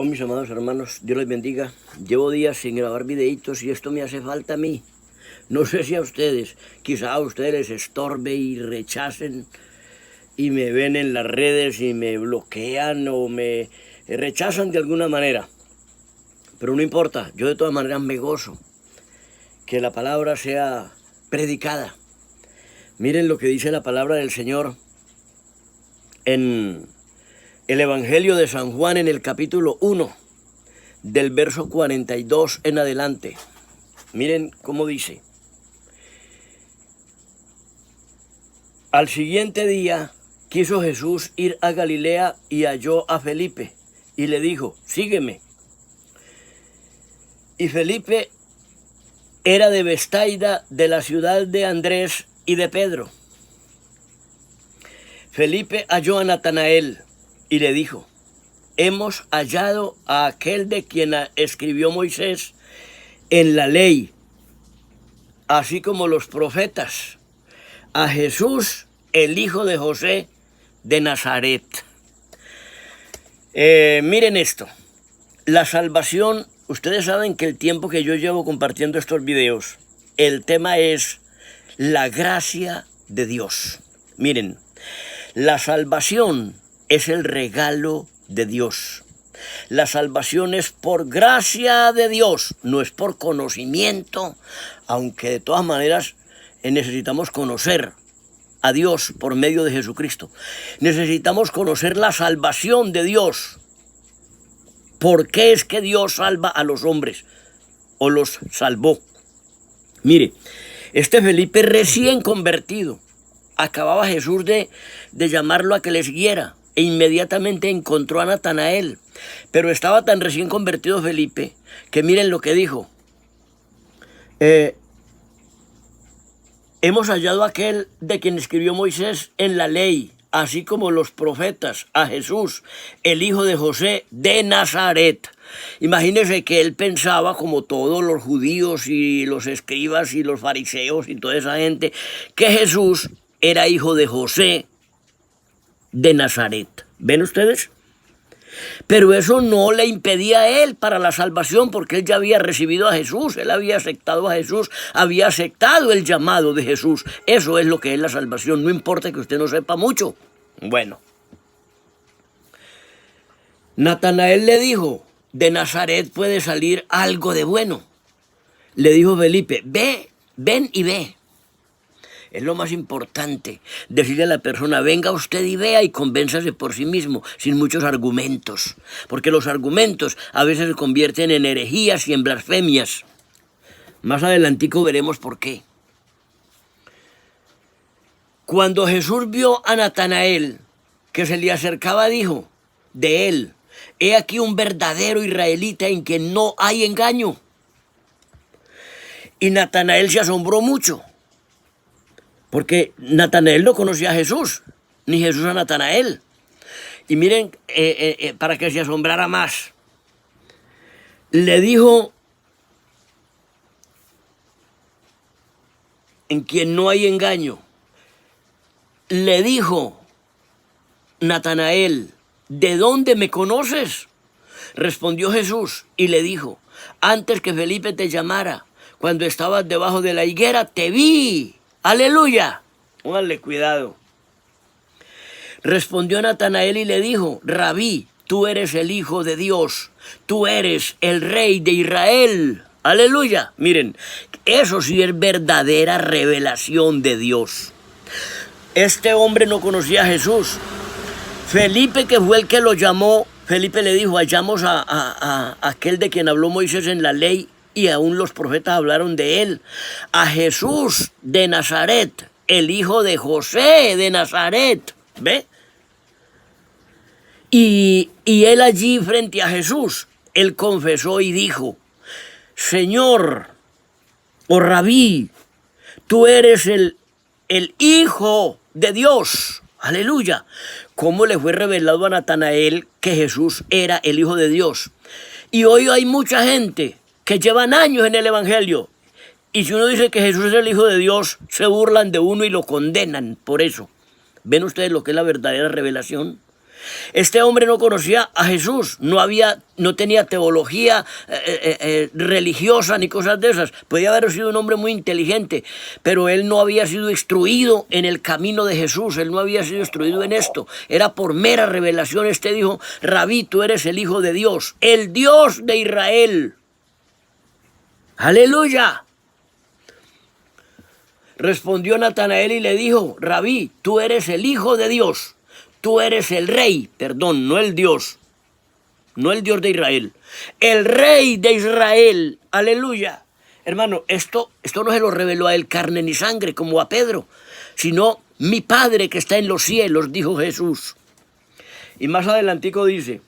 Oh, mis amados hermanos, Dios les bendiga. Llevo días sin grabar videitos y esto me hace falta a mí. No sé si a ustedes, quizá a ustedes les estorbe y rechacen y me ven en las redes y me bloquean o me rechazan de alguna manera. Pero no importa, yo de todas maneras me gozo que la palabra sea predicada. Miren lo que dice la palabra del Señor en el Evangelio de San Juan, en el capítulo 1, del verso 42 en adelante. Miren cómo dice. Al siguiente día quiso Jesús ir a Galilea y halló a Felipe y le dijo, sígueme. Y Felipe era de Bethsaida, de la ciudad de Andrés y de Pedro. Felipe halló a Natanael y le dijo, hemos hallado a aquel de quien escribió Moisés en la ley, así como los profetas, a Jesús, el hijo de José de Nazaret. Miren esto, la salvación, ustedes saben que el tiempo que yo llevo compartiendo estos videos, el tema es la gracia de Dios. Miren, la salvación es el regalo de Dios. La salvación es por gracia de Dios, no es por conocimiento, aunque de todas maneras necesitamos conocer a Dios por medio de Jesucristo. Necesitamos conocer la salvación de Dios. ¿Por qué es que Dios salva a los hombres o los salvó? Mire, este Felipe recién convertido, acababa Jesús de llamarlo a que le siguiera e inmediatamente encontró a Natanael. Pero estaba tan recién convertido Felipe que miren lo que dijo. Hemos hallado a aquel de quien escribió Moisés en la ley, así como los profetas, a Jesús, el hijo de José de Nazaret. Imagínense que él pensaba, como todos los judíos y los escribas y los fariseos y toda esa gente, que Jesús era hijo de José de Nazaret. ¿Ven ustedes? Pero eso no le impedía a él para la salvación, porque él ya había recibido a Jesús, él había aceptado a Jesús, había aceptado el llamado de Jesús. Eso es lo que es la salvación, no importa que usted no sepa mucho. Bueno, Natanael le dijo, de Nazaret puede salir algo de bueno. Le dijo Felipe, ven y ve. Es lo más importante, decirle a la persona, venga usted y vea y convénzase por sí mismo, sin muchos argumentos. Porque los argumentos a veces se convierten en herejías y en blasfemias. Más adelantico veremos por qué. Cuando Jesús vio a Natanael, que se le acercaba, dijo de él, he aquí un verdadero israelita en quien no hay engaño. Y Natanael se asombró mucho. Porque Natanael no conocía a Jesús, ni Jesús a Natanael. Y miren, para que se asombrara más, le dijo, en quien no hay engaño, le dijo Natanael, ¿de dónde me conoces? Respondió Jesús y le dijo, antes que Felipe te llamara, cuando estabas debajo de la higuera, te vi. ¡Aleluya! Póngale cuidado. Respondió Natanael y le dijo, Rabí, tú eres el Hijo de Dios, tú eres el Rey de Israel. ¡Aleluya! Miren, eso sí es verdadera revelación de Dios. Este hombre no conocía a Jesús. Felipe, que fue el que lo llamó, Felipe le dijo, hallamos a aquel de quien habló Moisés en la ley, y aún los profetas hablaron de él, a Jesús de Nazaret, el hijo de José de Nazaret. ¿Ve? Y él allí frente a Jesús, él confesó y dijo, Señor, o Rabí, tú eres el Hijo de Dios. Aleluya. ¿Cómo le fue revelado a Natanael que Jesús era el Hijo de Dios? Y hoy hay mucha gente que llevan años en el Evangelio, y si uno dice que Jesús es el Hijo de Dios, se burlan de uno y lo condenan por eso. ¿Ven ustedes lo que es la verdadera revelación? Este hombre no conocía a Jesús, no tenía teología religiosa ni cosas de esas. Podía haber sido un hombre muy inteligente, pero él no había sido instruido en el camino de Jesús, él no había sido instruido en esto. Era por mera revelación. Este dijo: Rabí, tú eres el Hijo de Dios, el Dios de Israel. ¡Aleluya! Respondió Natanael y le dijo: Rabí, tú eres el Hijo de Dios. Tú eres el Rey, perdón, no el Dios, no el Dios de Israel, el Rey de Israel, aleluya. Hermano, esto no se lo reveló a él carne ni sangre como a Pedro, sino mi Padre que está en los cielos, dijo Jesús. Y más adelantico dice: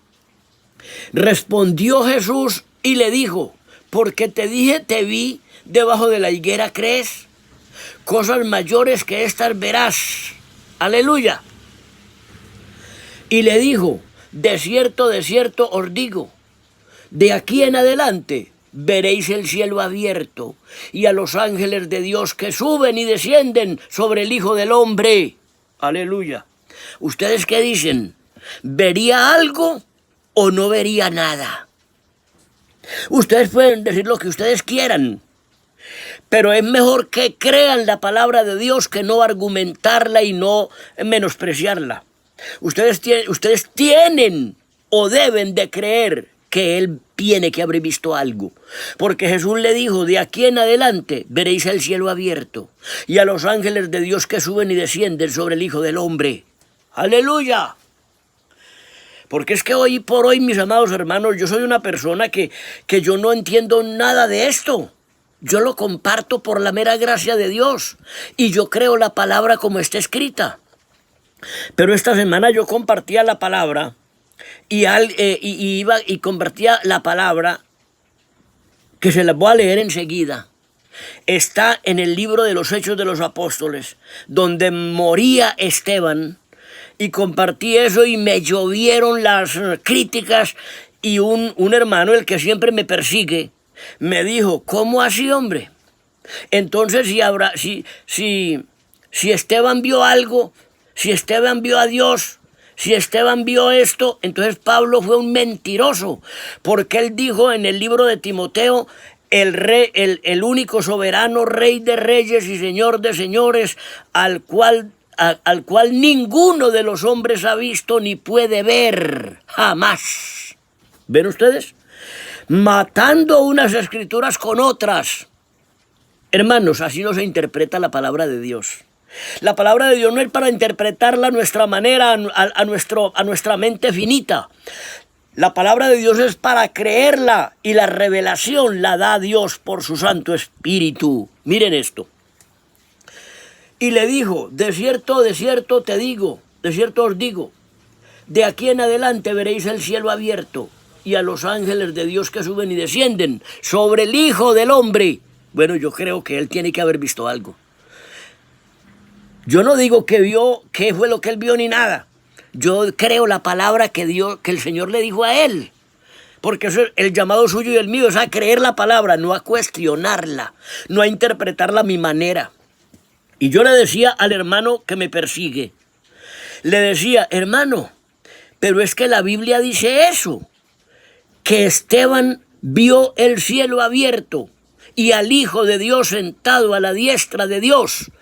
respondió Jesús y le dijo: porque te dije, te vi debajo de la higuera, ¿crees? Cosas mayores que estas verás, aleluya. Y le dijo: de cierto os digo, de aquí en adelante veréis el cielo abierto y a los ángeles de Dios que suben y descienden sobre el Hijo del Hombre. Aleluya. ¿Ustedes qué dicen? ¿Vería algo o no vería nada? Ustedes pueden decir lo que ustedes quieran, pero es mejor que crean la palabra de Dios que no argumentarla y no menospreciarla. Ustedes tienen o deben de creer que él tiene que haber visto algo, porque Jesús le dijo: de aquí en adelante veréis el cielo abierto y a los ángeles de Dios que suben y descienden sobre el Hijo del Hombre. ¡Aleluya! Porque es que hoy por hoy, mis amados hermanos, yo soy una persona que yo no entiendo nada de esto. Yo lo comparto por la mera gracia de Dios y yo creo la palabra como está escrita. Pero esta semana yo compartía la palabra y compartía la palabra que se la voy a leer enseguida. Está en el libro de los Hechos de los Apóstoles, donde moría Esteban, y compartí eso y me llovieron las críticas, y un hermano, el que siempre me persigue, me dijo: ¿cómo así, hombre? Entonces si Esteban vio algo, si Esteban vio a Dios, si Esteban vio esto, entonces Pablo fue un mentiroso, porque él dijo en el libro de Timoteo: el único soberano, Rey de reyes y Señor de señores, al cual ninguno de los hombres ha visto ni puede ver jamás. ¿Ven ustedes? Matando unas escrituras con otras. Hermanos, así no se interpreta la palabra de Dios. La palabra de Dios no es para interpretarla a nuestra manera, a nuestra mente finita. La palabra de Dios es para creerla, y la revelación la da Dios por su Santo Espíritu. Miren esto. Y le dijo: de cierto te digo, de cierto os digo, de aquí en adelante veréis el cielo abierto y a los ángeles de Dios que suben y descienden sobre el Hijo del Hombre. Bueno, yo creo que él tiene que haber visto algo. Yo no digo que vio, qué fue lo que él vio ni nada. Yo creo la palabra que el Señor le dijo a él. Porque eso, el llamado suyo y el mío es a creer la palabra, no a cuestionarla, no a interpretarla a mi manera. Y yo le decía al hermano que me persigue, le decía: hermano, pero es que la Biblia dice eso, que Esteban vio el cielo abierto y al Hijo de Dios sentado a la diestra de Dios.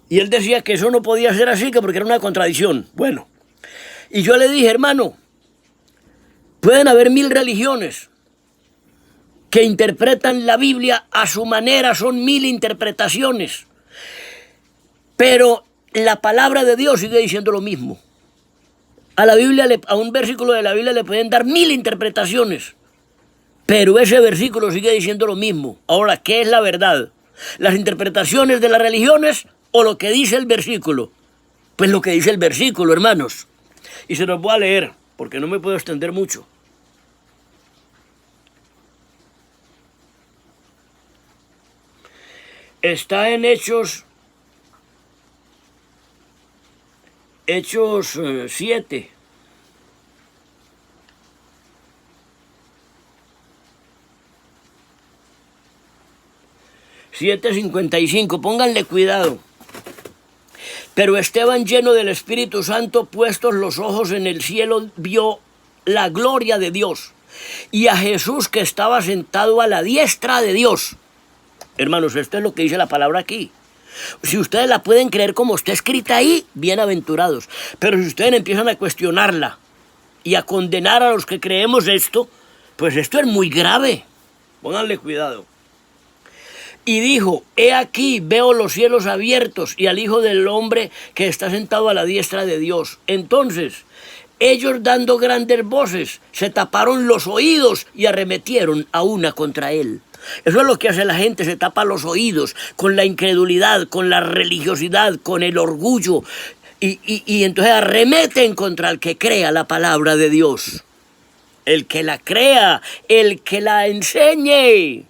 Y él decía que eso no podía ser así, que porque era una contradicción. Bueno, y yo le dije: hermano, pueden haber 1000 religiones que interpretan la Biblia a su manera, son 1000 interpretaciones, pero la palabra de Dios sigue diciendo lo mismo. A la Biblia, a un versículo de la Biblia le pueden dar 1000 interpretaciones, pero ese versículo sigue diciendo lo mismo. Ahora, ¿qué es la verdad? ¿Las interpretaciones de las religiones o lo que dice el versículo? Pues lo que dice el versículo, hermanos. Y se los voy a leer, porque no me puedo extender mucho. Está en Hechos 7. (7:55), pónganle cuidado. Pero Esteban, lleno del Espíritu Santo, puestos los ojos en el cielo, vio la gloria de Dios y a Jesús que estaba sentado a la diestra de Dios. Hermanos, esto es lo que dice la palabra aquí. Si ustedes la pueden creer como está escrita ahí, bienaventurados. Pero si ustedes empiezan a cuestionarla y a condenar a los que creemos esto, pues esto es muy grave. Pónganle cuidado. Y dijo, he aquí, veo los cielos abiertos y al Hijo del Hombre que está sentado a la diestra de Dios. Entonces, ellos dando grandes voces, se taparon los oídos y arremetieron a una contra él. Eso es lo que hace la gente, se tapa los oídos con la incredulidad, con la religiosidad, con el orgullo. Y entonces arremeten contra el que crea la palabra de Dios. El que la crea, el que la enseñe.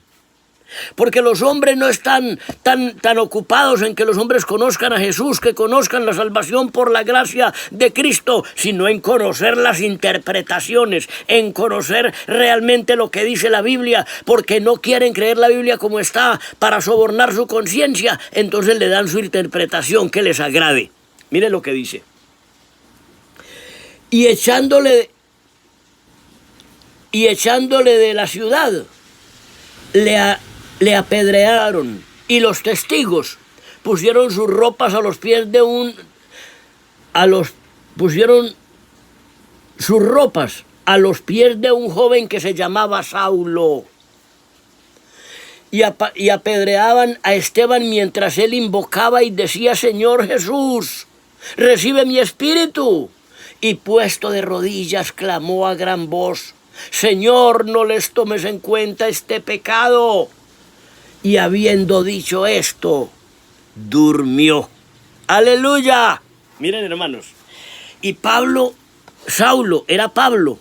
Porque los hombres no están tan ocupados en que los hombres conozcan a Jesús, que conozcan la salvación por la gracia de Cristo, sino en conocer las interpretaciones, en conocer realmente lo que dice la Biblia, porque no quieren creer la Biblia como está para sobornar su conciencia, entonces le dan su interpretación que les agrade. Mire lo que dice. Y echándole de la ciudad, le apedrearon, y los testigos pusieron sus ropas a los pies de un joven que se llamaba Saulo. Y apedreaban a Esteban mientras él invocaba y decía, Señor Jesús, recibe mi espíritu. Y puesto de rodillas clamó a gran voz, Señor, no les tomes en cuenta este pecado. Y habiendo dicho esto, durmió. ¡Aleluya! Miren, hermanos. Y Saulo, era Pablo,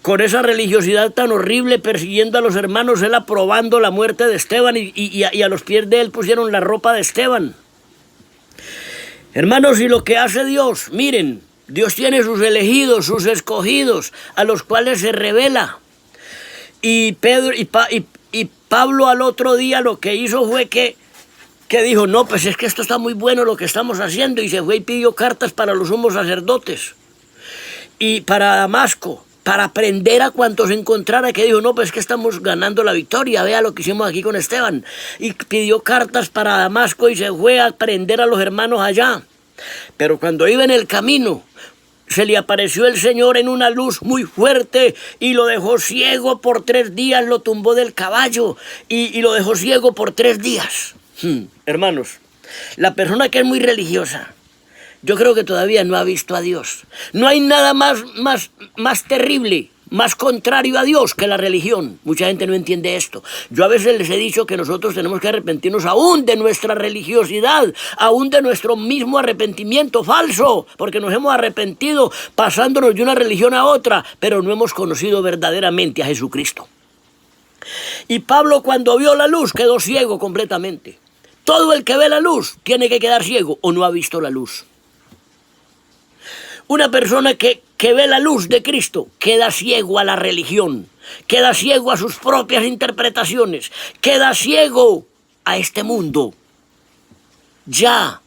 con esa religiosidad tan horrible, persiguiendo a los hermanos, él aprobando la muerte de Esteban, y a los pies de él pusieron la ropa de Esteban. Hermanos, y lo que hace Dios, miren, Dios tiene sus elegidos, sus escogidos, a los cuales se revela. Y Pablo al otro día lo que hizo fue que dijo, no, pues es que esto está muy bueno lo que estamos haciendo, y se fue y pidió cartas para los sumos sacerdotes y para Damasco, para prender a cuantos encontrara, que dijo, no, pues es que estamos ganando la victoria, vea lo que hicimos aquí con Esteban. Y pidió cartas para Damasco y se fue a prender a los hermanos allá. Pero cuando iba en el camino, se le apareció el Señor en una luz muy fuerte y lo dejó ciego por 3 días, lo tumbó del caballo y lo dejó ciego por 3 días. Hermanos, la persona que es muy religiosa, yo creo que todavía no ha visto a Dios. No hay nada más terrible, más contrario a Dios que la religión. Mucha gente no entiende esto. Yo a veces les he dicho que nosotros tenemos que arrepentirnos aún de nuestra religiosidad, aún de nuestro mismo arrepentimiento falso, porque nos hemos arrepentido pasándonos de una religión a otra, pero no hemos conocido verdaderamente a Jesucristo. Y Pablo, cuando vio la luz, quedó ciego completamente. Todo el que ve la luz tiene que quedar ciego o no ha visto la luz. Una persona que ve la luz de Cristo queda ciego a la religión, queda ciego a sus propias interpretaciones, queda ciego a este mundo. Ya,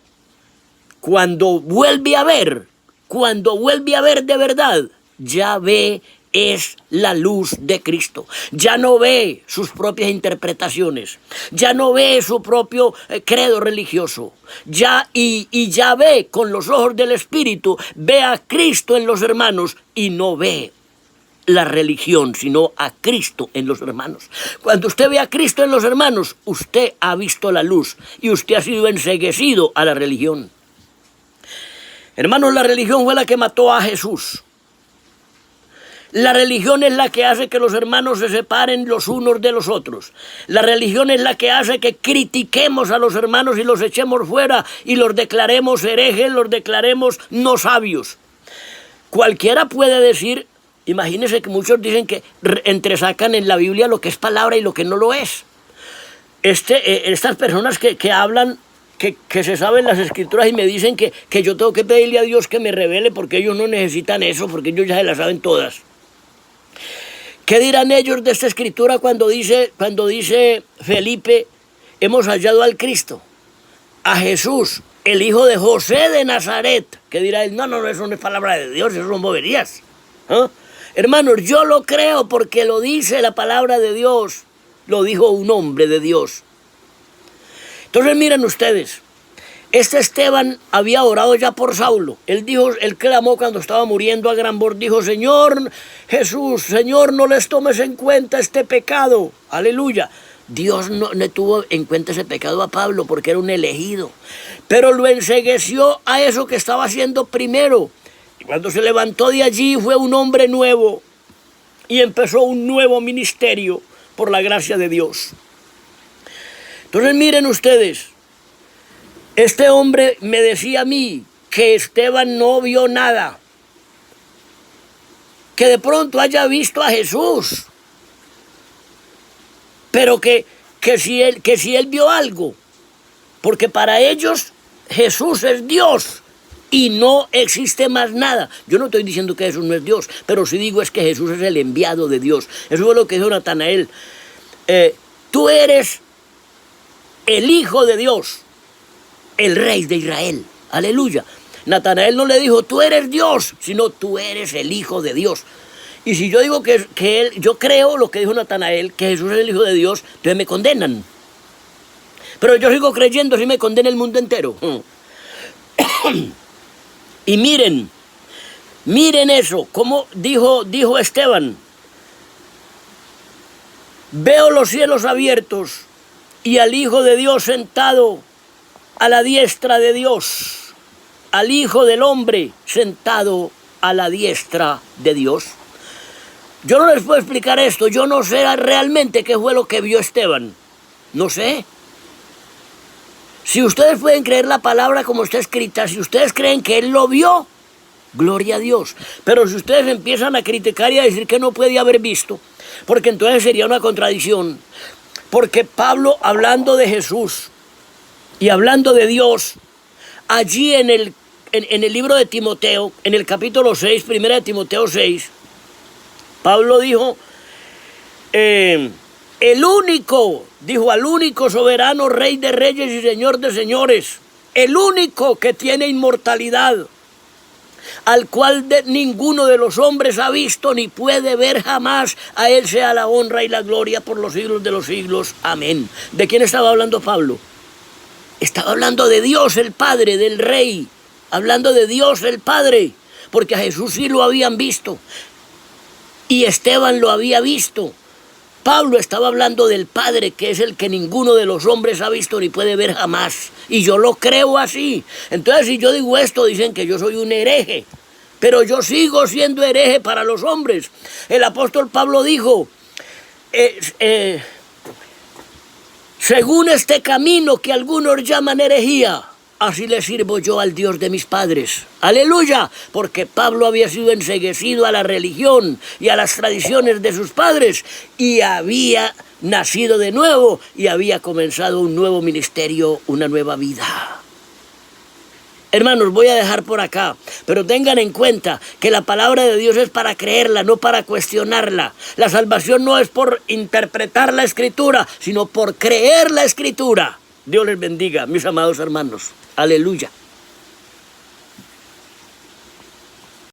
cuando vuelve a ver de verdad, ya ve es la luz de Cristo. Ya no ve sus propias interpretaciones, ya no ve su propio credo religioso, ya ve con los ojos del Espíritu, ve a Cristo en los hermanos y no ve la religión, sino a Cristo en los hermanos. Cuando usted ve a Cristo en los hermanos, usted ha visto la luz y usted ha sido enceguecido a la religión. Hermanos, la religión fue la que mató a Jesús. La religión es la que hace que los hermanos se separen los unos de los otros. La religión es la que hace que critiquemos a los hermanos y los echemos fuera y los declaremos herejes, los declaremos no sabios. Cualquiera puede decir, imagínense que muchos dicen que entresacan en la Biblia lo que es palabra y lo que no lo es. Estas personas que hablan, que se saben las escrituras y me dicen que yo tengo que pedirle a Dios que me revele porque ellos no necesitan eso, porque ellos ya se las saben todas. ¿Qué dirán ellos de esta escritura cuando dice Felipe, hemos hallado al Cristo, a Jesús, el hijo de José de Nazaret. Que dirá él, no, eso no es palabra de Dios, eso son boberías. ¿Ah? Hermanos, yo lo creo porque lo dice la palabra de Dios, lo dijo un hombre de Dios. Entonces miren ustedes, este Esteban había orado ya por Saulo. Él clamó cuando estaba muriendo a gran voz, dijo, Señor Jesús, Señor, no les tomes en cuenta este pecado. Aleluya. Dios no tuvo en cuenta ese pecado a Pablo porque era un elegido, pero lo encegueció a eso que estaba haciendo primero. Y cuando se levantó de allí fue un hombre nuevo y empezó un nuevo ministerio por la gracia de Dios. Entonces miren ustedes, este hombre me decía a mí que Esteban no vio nada, que de pronto haya visto a Jesús, pero que si él vio algo, porque para ellos Jesús es Dios y no existe más nada. Yo no estoy diciendo que Jesús no es Dios, pero sí digo es que Jesús es el enviado de Dios. Eso es lo que dijo Natanael. Tú eres el Hijo de Dios, el Rey de Israel. Aleluya. Natanael no le dijo, tú eres Dios, sino tú eres el Hijo de Dios. Y si yo digo yo creo lo que dijo Natanael, que Jesús es el Hijo de Dios, entonces me condenan. Pero yo sigo creyendo, si me condena el mundo entero. Y miren eso, como dijo Esteban, veo los cielos abiertos y al Hijo de Dios sentado a la diestra de Dios, al Hijo del Hombre sentado a la diestra de Dios. Yo no les puedo explicar esto, yo no sé realmente qué fue lo que vio Esteban, no sé. Si ustedes pueden creer la palabra como está escrita, si ustedes creen que él lo vio, gloria a Dios. Pero si ustedes empiezan a criticar y a decir que no puede haber visto, porque entonces sería una contradicción. Porque Pablo, hablando de Jesús y hablando de Dios, allí en el libro de Timoteo, en el capítulo 6, primera de Timoteo 6, Pablo dijo, al único soberano Rey de reyes y Señor de señores, el único que tiene inmortalidad, al cual ninguno de los hombres ha visto ni puede ver jamás, a él sea la honra y la gloria por los siglos de los siglos. Amén. ¿De quién estaba hablando Pablo? Estaba hablando de Dios el Padre, del Rey, hablando de Dios el Padre, porque a Jesús sí lo habían visto. Y Esteban lo había visto. Pablo estaba hablando del Padre, que es el que ninguno de los hombres ha visto ni puede ver jamás. Y yo lo creo así. Entonces, si yo digo esto, dicen que yo soy un hereje. Pero yo sigo siendo hereje para los hombres. El apóstol Pablo dijo, según este camino que algunos llaman herejía, así le sirvo yo al Dios de mis padres. ¡Aleluya! Porque Pablo había sido enceguecido a la religión y a las tradiciones de sus padres y había nacido de nuevo y había comenzado un nuevo ministerio, una nueva vida. Hermanos, voy a dejar por acá, pero tengan en cuenta que la palabra de Dios es para creerla, no para cuestionarla. La salvación no es por interpretar la Escritura, sino por creer la Escritura. Dios les bendiga, mis amados hermanos. Aleluya.